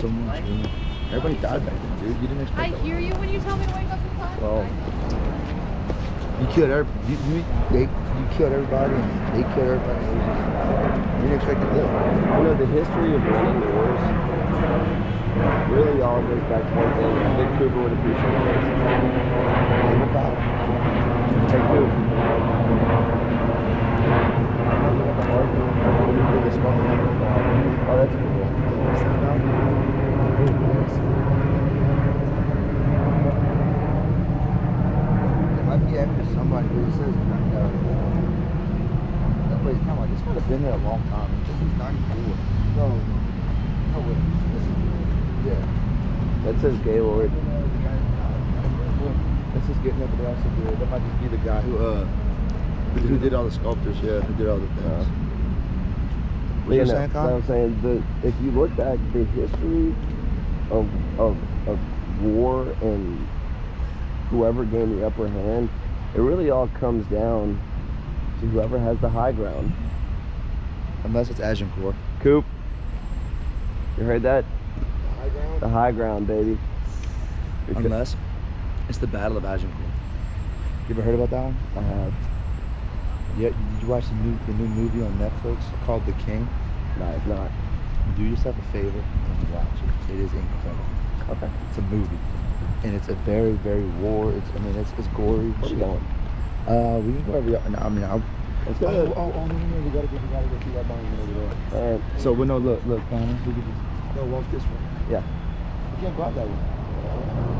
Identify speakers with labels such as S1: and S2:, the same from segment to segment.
S1: So much, man. Everybody died back then, dude. You didn't expect
S2: I
S1: that.
S2: hear you when you tell me to wake up in time.
S1: Well, you killed you killed everybody, and they killed everybody. It was just, you didn't expect it.
S3: You know, the history of winning wars really all goes back to one thing. Big Cooper would appreciate this.
S1: Naval power.
S3: Hey, Coop.
S1: Oh, that's cool. It might be after somebody, but it says that place, come on, this might have been there a long time. This is 94. No, wait. This is, yeah.
S3: That says Gaylord.
S1: This is getting up, but they also do it. That might just be the guy who did all the sculptures, yeah, who did all the things. What you saying, Con?
S3: I'm saying if you look back, the history of war and whoever gained the upper hand, it really all comes down to whoever has the high ground.
S1: Unless it's Agincourt.
S3: Coop, you heard that?
S1: High ground?
S3: The high ground, baby.
S1: Unless it's the Battle of Agincourt. You ever heard about that one?
S3: I have.
S1: Yeah, did you watch the new movie on Netflix called The King?
S3: No, it's not.
S1: Do yourself a favor and watch it. It is incredible.
S3: Okay.
S1: It's a movie, and it's a very, very war. It's gory.
S3: Where are we going?
S1: We can go every. No, I mean,
S3: Let's go.
S1: no, we gotta go see that monument over there.
S3: All right.
S1: So we look, Connor, we can just go walk this way.
S3: Yeah.
S1: We can't go out that way.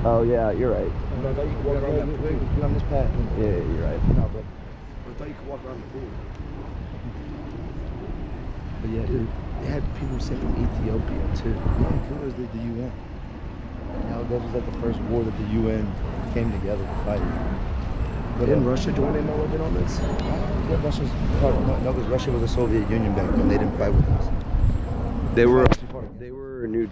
S3: Oh yeah, you're right.
S1: I thought you could walk around that pool. Get on this path.
S3: Yeah, you're right.
S1: No, but I thought you could walk around the pool. But yeah, dude, they had people sent from Ethiopia too. Yeah, cool as the UN. Now this was like the first war that the UN came together to fight. But
S3: Didn't Russia join in on this?
S1: Yeah, Russia's part of, no, because Russia was the Soviet Union back then. They didn't fight with us.
S3: They were new.